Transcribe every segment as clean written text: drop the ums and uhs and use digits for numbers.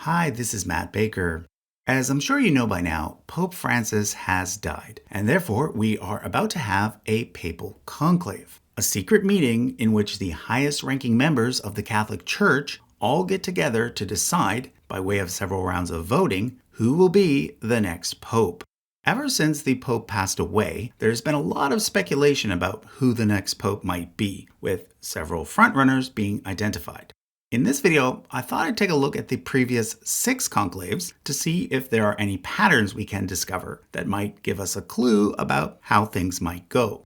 Hi, this is Matt Baker. As I'm sure you know by now, Pope Francis has died, and therefore we are about to have a papal conclave, a secret meeting in which the highest-ranking members of the Catholic Church all get together to decide, by way of several rounds of voting, who will be the next pope. Ever since the Pope passed away, there's been a lot of speculation about who the next Pope might be, with several frontrunners being identified. In this video, I thought I'd take a look at the previous 6 conclaves to see if there are any patterns we can discover that might give us a clue about how things might go.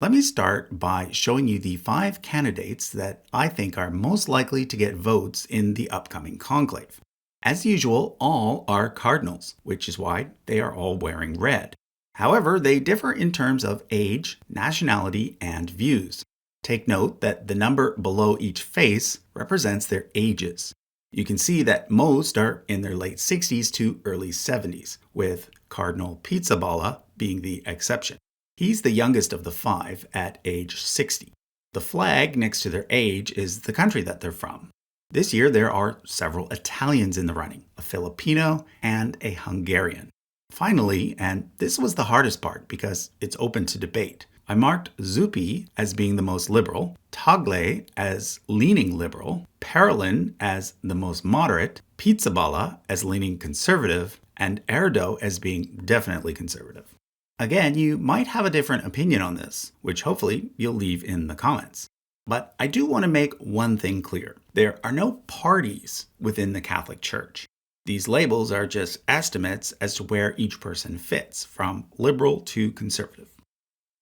Let me start by showing you the 5 candidates that I think are most likely to get votes in the upcoming conclave. As usual, all are cardinals, which is why they are all wearing red. However, they differ in terms of age, nationality, and views. Take note that the number below each face represents their ages. You can see that most are in their late 60s to early 70s, with Cardinal Pizzaballa being the exception. He's the youngest of the 5 at age 60. The flag next to their age is the country that they're from. This year there are several Italians in the running, a Filipino and a Hungarian. Finally, and this was the hardest part because it's open to debate, I marked Zuppi as being the most liberal, Tagle as leaning liberal, Parolin as the most moderate, Pizzaballa as leaning conservative, and Erdo as being definitely conservative. Again, you might have a different opinion on this, which hopefully you'll leave in the comments. But I do want to make one thing clear. There are no parties within the Catholic Church. These labels are just estimates as to where each person fits, from liberal to conservative.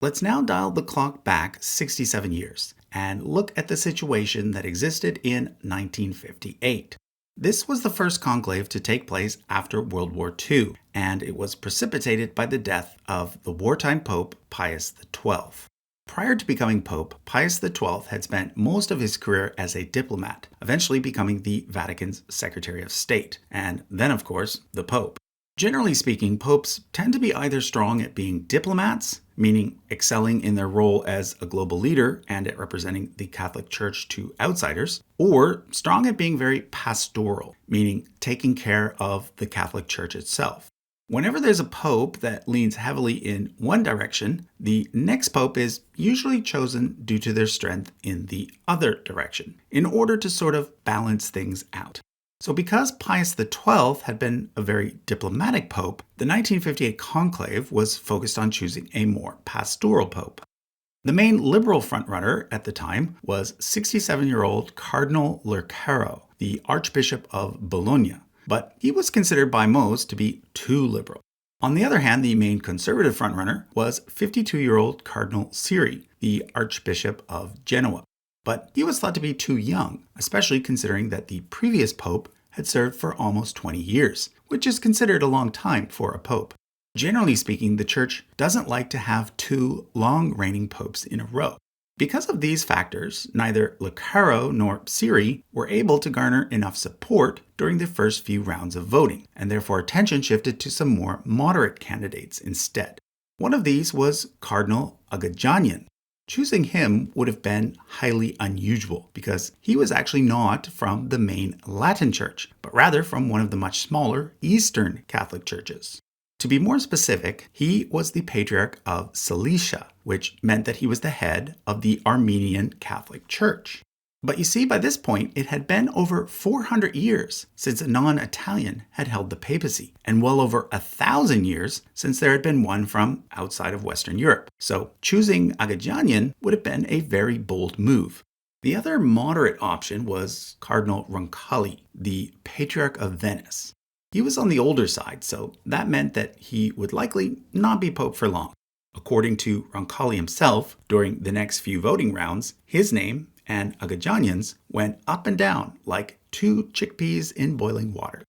Let's now dial the clock back 67 years and look at the situation that existed in 1958. This was the first conclave to take place after World War II, and it was precipitated by the death of the wartime Pope Pius XII. Prior to becoming Pope, Pius XII had spent most of his career as a diplomat, eventually becoming the Vatican's Secretary of State, and then, of course, the Pope. Generally speaking, popes tend to be either strong at being diplomats, meaning excelling in their role as a global leader and at representing the Catholic Church to outsiders, or strong at being very pastoral, meaning taking care of the Catholic Church itself. Whenever there's a pope that leans heavily in one direction, the next pope is usually chosen due to their strength in the other direction, in order to sort of balance things out. So because Pius XII had been a very diplomatic pope, the 1958 conclave was focused on choosing a more pastoral pope. The main liberal frontrunner at the time was 67-year-old Cardinal Lercaro, the Archbishop of Bologna, but he was considered by most to be too liberal. On the other hand, the main conservative frontrunner was 52-year-old Cardinal Siri, the Archbishop of Genoa. But he was thought to be too young, especially considering that the previous pope had served for almost 20 years, which is considered a long time for a pope. Generally speaking, the Church doesn't like to have 2 long-reigning popes in a row. Because of these factors, neither Lecaro nor Siri were able to garner enough support during the first few rounds of voting, and therefore attention shifted to some more moderate candidates instead. One of these was Cardinal Agajanian. Choosing him would have been highly unusual because he was actually not from the main Latin Church, but rather from one of the much smaller Eastern Catholic churches. To be more specific, he was the Patriarch of Cilicia, which meant that he was the head of the Armenian Catholic Church. But you see, by this point, it had been over 400 years since a non-Italian had held the papacy, and well over 1,000 years since there had been one from outside of Western Europe. So choosing Agajanian would have been a very bold move. The other moderate option was Cardinal Roncalli, the Patriarch of Venice. He was on the older side, so that meant that he would likely not be pope for long. According to Roncalli himself, during the next few voting rounds, his name and Agajanian's went up and down like 2 chickpeas in boiling water.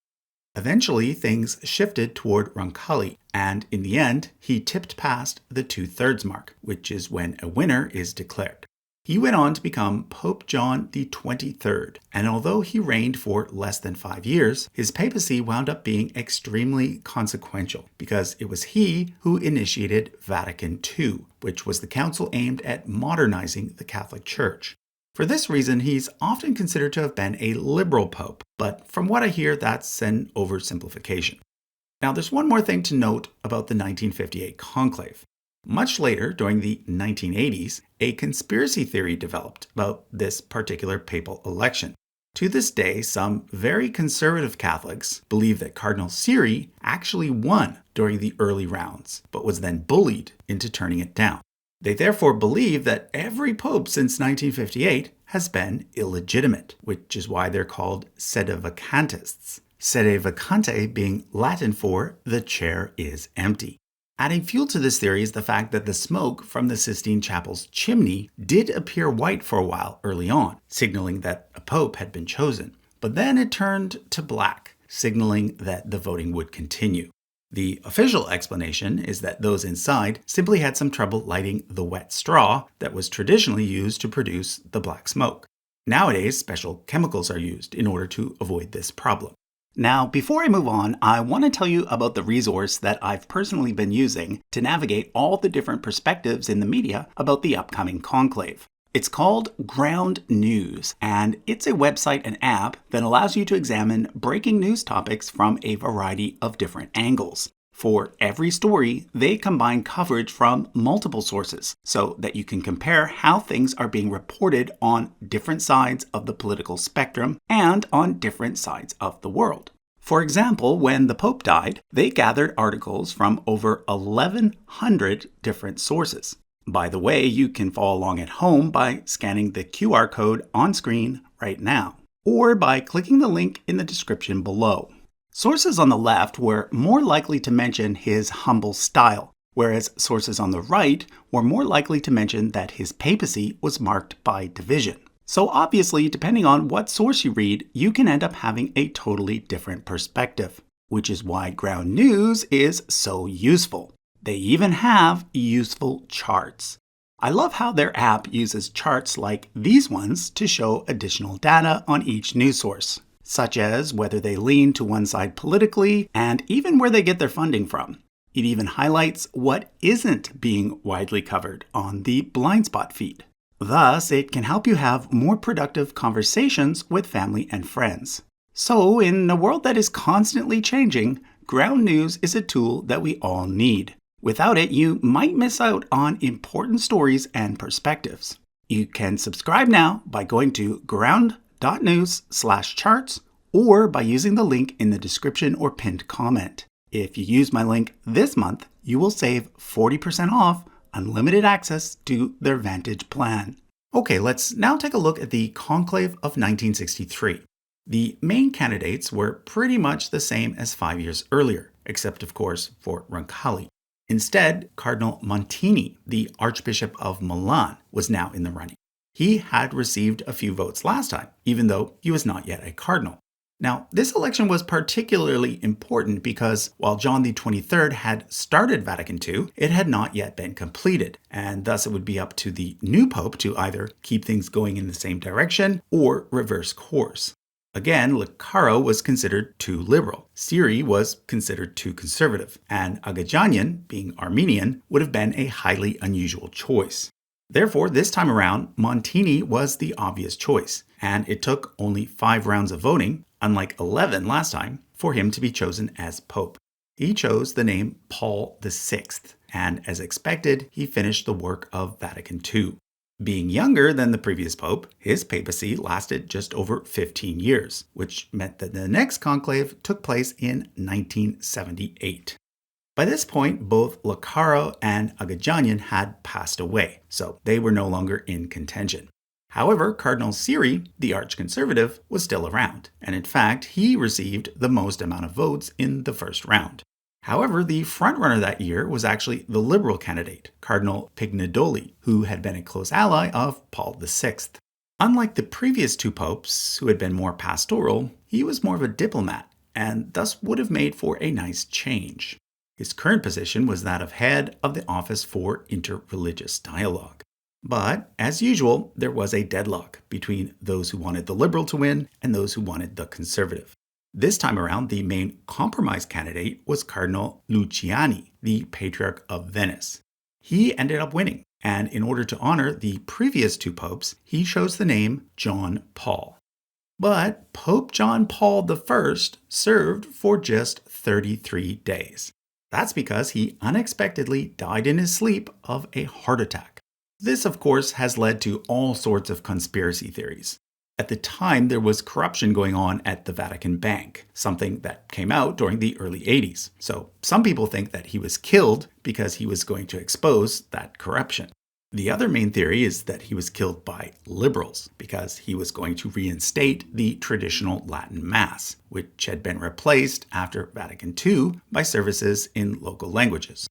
Eventually, things shifted toward Roncalli, and in the end, he tipped past the 2/3 mark, which is when a winner is declared. He went on to become Pope John XXIII, and although he reigned for less than 5 years, his papacy wound up being extremely consequential because it was he who initiated Vatican II, which was the council aimed at modernizing the Catholic Church. For this reason, he's often considered to have been a liberal pope, but from what I hear, that's an oversimplification. Now, there's one more thing to note about the 1958 conclave. Much later, during the 1980s, a conspiracy theory developed about this particular papal election. To this day, some very conservative Catholics believe that Cardinal Siri actually won during the early rounds, but was then bullied into turning it down. They therefore believe that every pope since 1958 has been illegitimate, which is why they're called sedevacantists. Sede vacante being Latin for the chair is empty. Adding fuel to this theory is the fact that the smoke from the Sistine Chapel's chimney did appear white for a while early on, signaling that a pope had been chosen. But then it turned to black, signaling that the voting would continue. The official explanation is that those inside simply had some trouble lighting the wet straw that was traditionally used to produce the black smoke. Nowadays, special chemicals are used in order to avoid this problem. Now, before I move on, I want to tell you about the resource that I've personally been using to navigate all the different perspectives in the media about the upcoming conclave. It's called Ground News, and it's a website and app that allows you to examine breaking news topics from a variety of different angles. For every story, they combine coverage from multiple sources so that you can compare how things are being reported on different sides of the political spectrum and on different sides of the world. For example, when the Pope died, they gathered articles from over 1,100 different sources. By the way, you can follow along at home by scanning the QR code on screen right now, or by clicking the link in the description below. Sources on the left were more likely to mention his humble style, whereas sources on the right were more likely to mention that his papacy was marked by division. So obviously, depending on what source you read, you can end up having a totally different perspective, which is why Ground News is so useful. They even have useful charts. I love how their app uses charts like these ones to show additional data on each news source, such as whether they lean to one side politically and even where they get their funding from. It even highlights what isn't being widely covered on the blind spot feed. Thus, it can help you have more productive conversations with family and friends. So, in a world that is constantly changing, Ground News is a tool that we all need. Without it, you might miss out on important stories and perspectives. You can subscribe now by going to ground.news/charts or by using the link in the description or pinned comment. If you use my link this month, you will save 40% off unlimited access to their Vantage plan. Okay, let's now take a look at the Conclave of 1963. The main candidates were pretty much the same as 5 years earlier, except of course for Roncalli. Instead, Cardinal Montini, the Archbishop of Milan, was now in the running. He had received a few votes last time, even though he was not yet a cardinal. Now, this election was particularly important because while John XXIII had started Vatican II, it had not yet been completed, and thus it would be up to the new pope to either keep things going in the same direction or reverse course. Again, Leccaro was considered too liberal, Siri was considered too conservative, and Agajanian, being Armenian, would have been a highly unusual choice. Therefore, this time around, Montini was the obvious choice, and it took only 5 rounds of voting, unlike 11 last time, for him to be chosen as pope. He chose the name Paul VI, and as expected, he finished the work of Vatican II. Being younger than the previous pope, his papacy lasted just over 15 years, which meant that the next conclave took place in 1978. By this point, both Leccaro and Agajanian had passed away, so they were no longer in contention. However, Cardinal Siri, the archconservative, was still around, and in fact, he received the most amount of votes in the first round. However, the frontrunner that year was actually the liberal candidate, Cardinal Pignedoli, who had been a close ally of Paul VI. Unlike the previous 2 popes, who had been more pastoral, he was more of a diplomat, and thus would have made for a nice change. His current position was that of head of the Office for Interreligious Dialogue. But, as usual, there was a deadlock between those who wanted the liberal to win and those who wanted the conservative. This time around, the main compromise candidate was Cardinal Luciani, the Patriarch of Venice. He ended up winning, And in order to honor the previous two popes, he chose the name John Paul. But Pope John Paul I served for just 33 days. That's because he unexpectedly died in his sleep of a heart attack. This, of course, has led to all sorts of conspiracy theories. At the time, there was corruption going on at the Vatican Bank, something that came out during the early 80s. So some people think that he was killed because he was going to expose that corruption. The other main theory is that he was killed by liberals because he was going to reinstate the traditional Latin Mass, which had been replaced after Vatican II by services in local languages.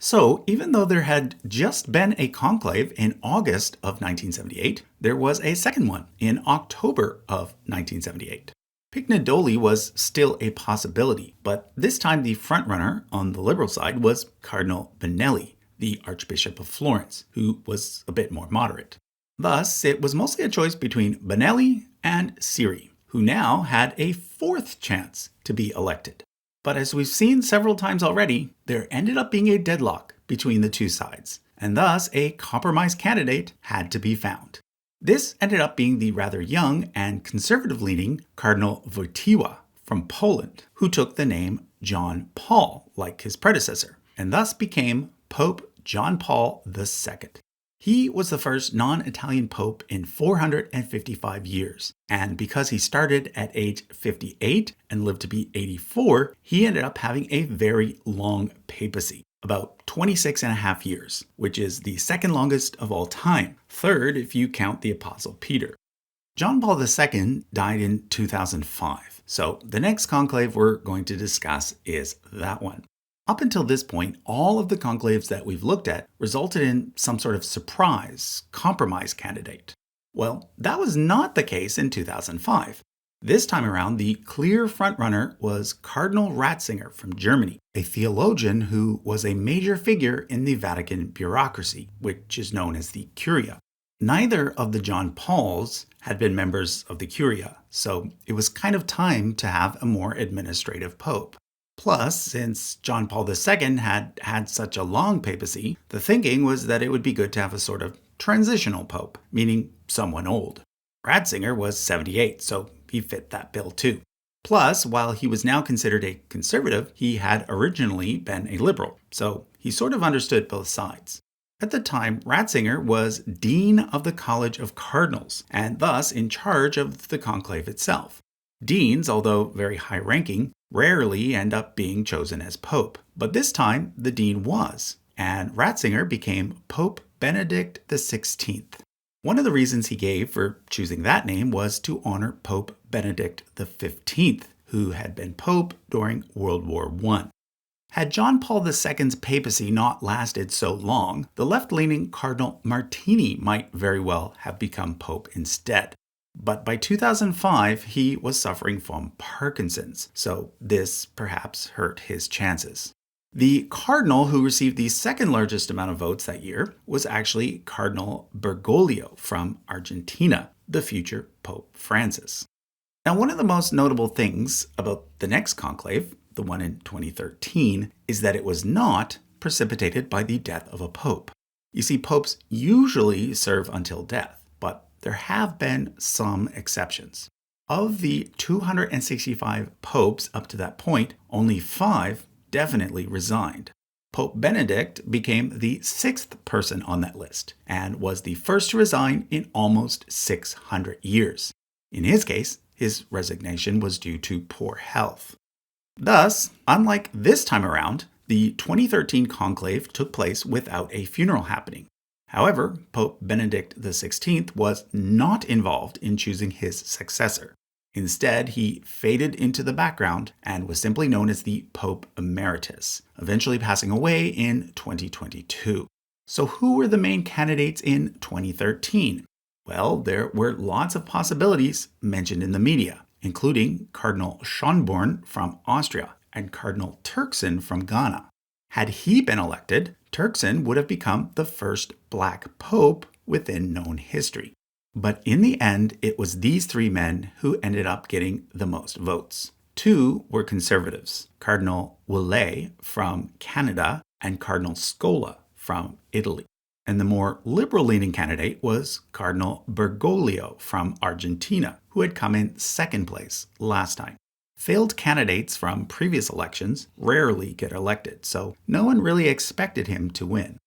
So, even though there had just been a conclave in August of 1978, there was a second one in October of 1978. Pignedoli was still a possibility, but this time the frontrunner on the liberal side was Cardinal Benelli, the Archbishop of Florence, who was a bit more moderate. Thus, it was mostly a choice between Benelli and Siri, who now had a fourth chance to be elected. But as we've seen several times already, there ended up being a deadlock between the two sides, and thus a compromise candidate had to be found. This ended up being the rather young and conservative-leaning Cardinal Wojtyła from Poland, who took the name John Paul, like his predecessor, and thus became Pope John Paul II. He was the first non-Italian pope in 455 years, and because he started at age 58 and lived to be 84, he ended up having a very long papacy, about 26 and a half years, which is the second longest of all time, third if you count the Apostle Peter. John Paul II died in 2005, so the next conclave we're going to discuss is that one. Up until this point, all of the conclaves that we've looked at resulted in some sort of surprise, compromise candidate. Well, that was not the case in 2005. This time around, the clear frontrunner was Cardinal Ratzinger from Germany, a theologian who was a major figure in the Vatican bureaucracy, which is known as the Curia. Neither of the John Pauls had been members of the Curia, so it was kind of time to have a more administrative pope. Plus, since John Paul II had had such a long papacy, the thinking was that it would be good to have a sort of transitional pope, meaning someone old. Ratzinger was 78, so he fit that bill too. Plus, while he was now considered a conservative, he had originally been a liberal, so he sort of understood both sides. At the time, Ratzinger was Dean of the College of Cardinals, and thus in charge of the conclave itself. Deans, although very high-ranking, rarely end up being chosen as pope. But this time, the dean was, and Ratzinger became Pope Benedict XVI. One of the reasons he gave for choosing that name was to honor Pope Benedict XV, who had been pope during World War I. Had John Paul II's papacy not lasted so long, the left-leaning Cardinal Martini might very well have become pope instead. But by 2005, he was suffering from Parkinson's, so this perhaps hurt his chances. The cardinal who received the second largest amount of votes that year was actually Cardinal Bergoglio from Argentina, the future Pope Francis. Now, one of the most notable things about the next conclave, the one in 2013, is that it was not precipitated by the death of a pope. You see, popes usually serve until death, but there have been some exceptions. Of the 265 popes up to that point, only 5 definitely resigned. Pope Benedict became the 6th person on that list and was the first to resign in almost 600 years. In his case, his resignation was due to poor health. Thus, unlike this time around, the 2013 conclave took place without a funeral happening. However, Pope Benedict XVI was not involved in choosing his successor. Instead, he faded into the background and was simply known as the Pope Emeritus, eventually passing away in 2022. So who were the main candidates in 2013? Well, there were lots of possibilities mentioned in the media, including Cardinal Schönborn from Austria and Cardinal Turkson from Ghana. Had he been elected, Turkson would have become the first black pope within known history. But in the end, it was these 3 men who ended up getting the most votes. 2 were conservatives, Cardinal Ouellet from Canada and Cardinal Scola from Italy. And the more liberal-leaning candidate was Cardinal Bergoglio from Argentina, who had come in second place last time. Failed candidates from previous elections rarely get elected, so no one really expected him to win.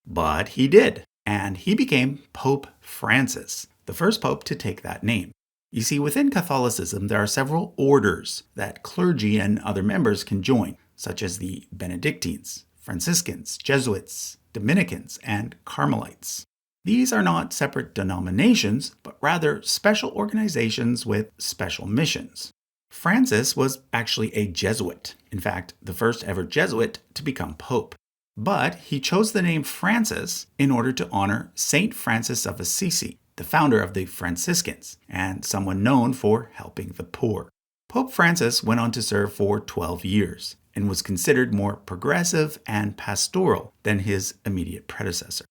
But he did, and he became Pope Francis, the first pope to take that name. You see, within Catholicism, there are several orders that clergy and other members can join, such as the Benedictines, Franciscans, Jesuits, Dominicans, and Carmelites. These are not separate denominations, but rather special organizations with special missions. Francis was actually a Jesuit, in fact, the first ever Jesuit to become pope. But he chose the name Francis in order to honor Saint Francis of Assisi, the founder of the Franciscans, and someone known for helping the poor. Pope Francis went on to serve for 12 years and was considered more progressive and pastoral than his immediate predecessor.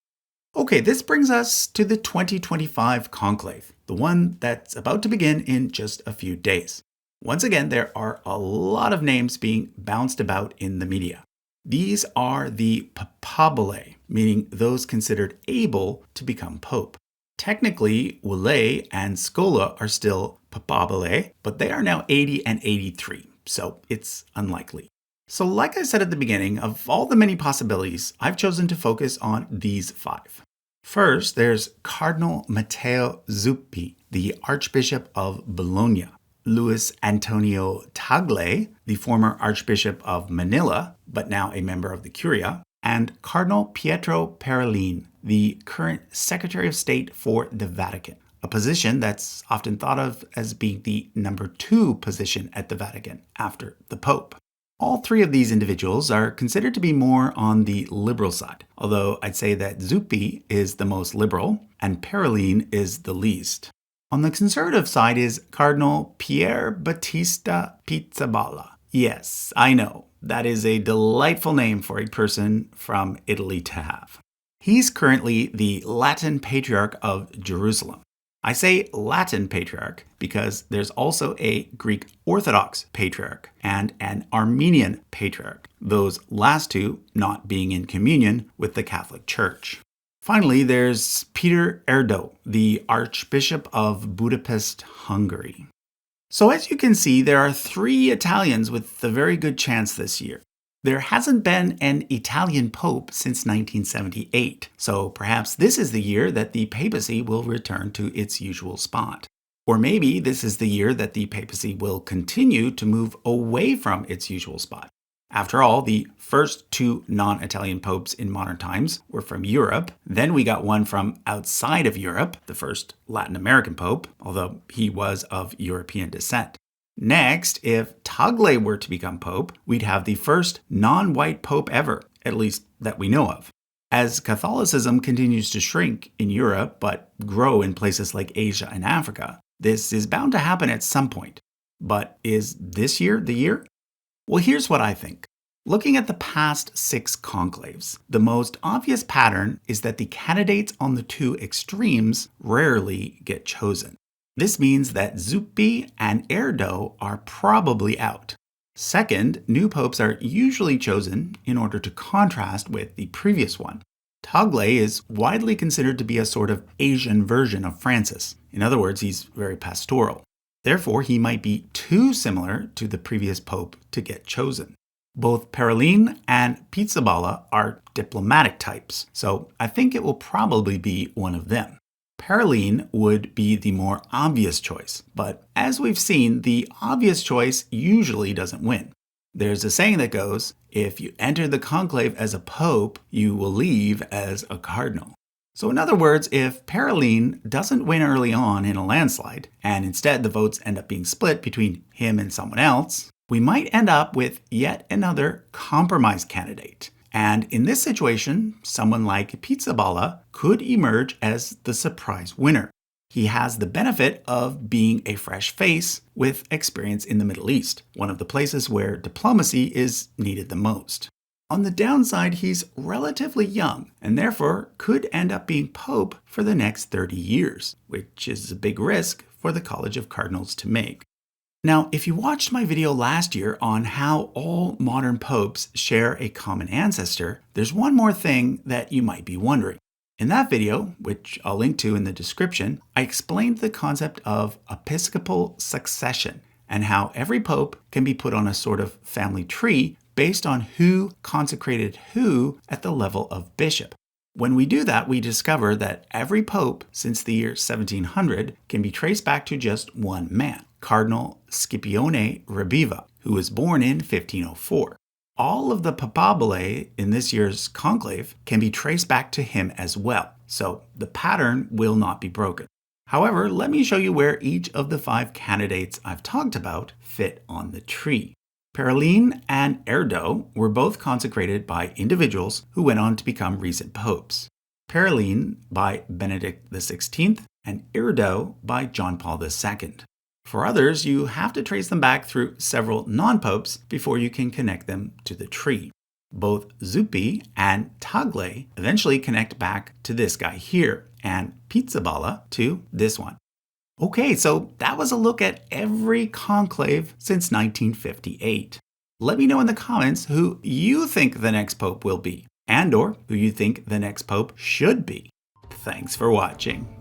Okay, this brings us to the 2025 Conclave, the one that's about to begin in just a few days. Once again, there are a lot of names being bounced about in the media. These are the Papal, meaning those considered able to become pope. Technically, Wule and Scola are still Papal, but they are now 80 and 83, so it's unlikely. So like I said at the beginning, of all the many possibilities, I've chosen to focus on these 5. First, there's Cardinal Matteo Zuppi, the Archbishop of Bologna. Luis Antonio Tagle, the former Archbishop of Manila, but now a member of the Curia, and Cardinal Pietro Parolin, the current Secretary of State for the Vatican, a position that's often thought of as being the number 2 position at the Vatican after the Pope. All 3 of these individuals are considered to be more on the liberal side, although I'd say that Zuppi is the most liberal and Parolin is the least. On the conservative side is Cardinal Pier Battista Pizzaballa. Yes, I know, that is a delightful name for a person from Italy to have. He's currently the Latin Patriarch of Jerusalem. I say Latin Patriarch because there's also a Greek Orthodox Patriarch and an Armenian Patriarch, those last 2 not being in communion with the Catholic Church. Finally, there's Peter Erdo, the Archbishop of Budapest, Hungary. So as you can see, there are 3 Italians with a very good chance this year. There hasn't been an Italian pope since 1978, so perhaps this is the year that the papacy will return to its usual spot. Or maybe this is the year that the papacy will continue to move away from its usual spot. After all, the first 2 non-Italian popes in modern times were from Europe. Then we got one from outside of Europe, the first Latin American pope, although he was of European descent. Next, if Tagle were to become pope, we'd have the first non-white pope ever, at least that we know of. As Catholicism continues to shrink in Europe, but grow in places like Asia and Africa, this is bound to happen at some point. But is this year the year? Well, here's what I think. Looking at the past 6 conclaves, the most obvious pattern is that the candidates on the 2 extremes rarely get chosen. This means that Zuppi and Erdo are probably out. Second, new popes are usually chosen in order to contrast with the previous one. Tagle is widely considered to be a sort of Asian version of Francis. In other words, he's very pastoral. Therefore, he might be too similar to the previous pope to get chosen. Both Parolin and Pizzaballa are diplomatic types, so I think it will probably be one of them. Parolin would be the more obvious choice, but as we've seen, the obvious choice usually doesn't win. There's a saying that goes, if you enter the conclave as a pope, you will leave as a cardinal. So in other words, if Parolin doesn't win early on in a landslide, and instead the votes end up being split between him and someone else, we might end up with yet another compromise candidate. And in this situation, someone like Pizzaballa could emerge as the surprise winner. He has the benefit of being a fresh face with experience in the Middle East, one of the places where diplomacy is needed the most. On the downside, he's relatively young and therefore could end up being pope for the next 30 years, which is a big risk for the College of Cardinals to make. Now, if you watched my video last year on how all modern popes share a common ancestor, there's one more thing that you might be wondering. In that video, which I'll link to in the description, I explained the concept of Episcopal Succession and how every pope can be put on a sort of family tree based on who consecrated who at the level of bishop. When we do that, we discover that every pope since the year 1700 can be traced back to just one man, Cardinal Scipione Rebviva, who was born in 1504. All of the papabile in this year's conclave can be traced back to him as well, so the pattern will not be broken. However, let me show you where each of the 5 candidates I've talked about fit on the tree. Perelin and Erdo were both consecrated by individuals who went on to become recent popes. Perelin by Benedict XVI and Erdo by John Paul II. For others, you have to trace them back through several non-popes before you can connect them to the tree. Both Zuppi and Tagle eventually connect back to this guy here, and Pizzaballa to this one. Okay, so that was a look at every conclave since 1958. Let me know in the comments who you think the next pope will be, and/or who you think the next pope should be. Thanks for watching.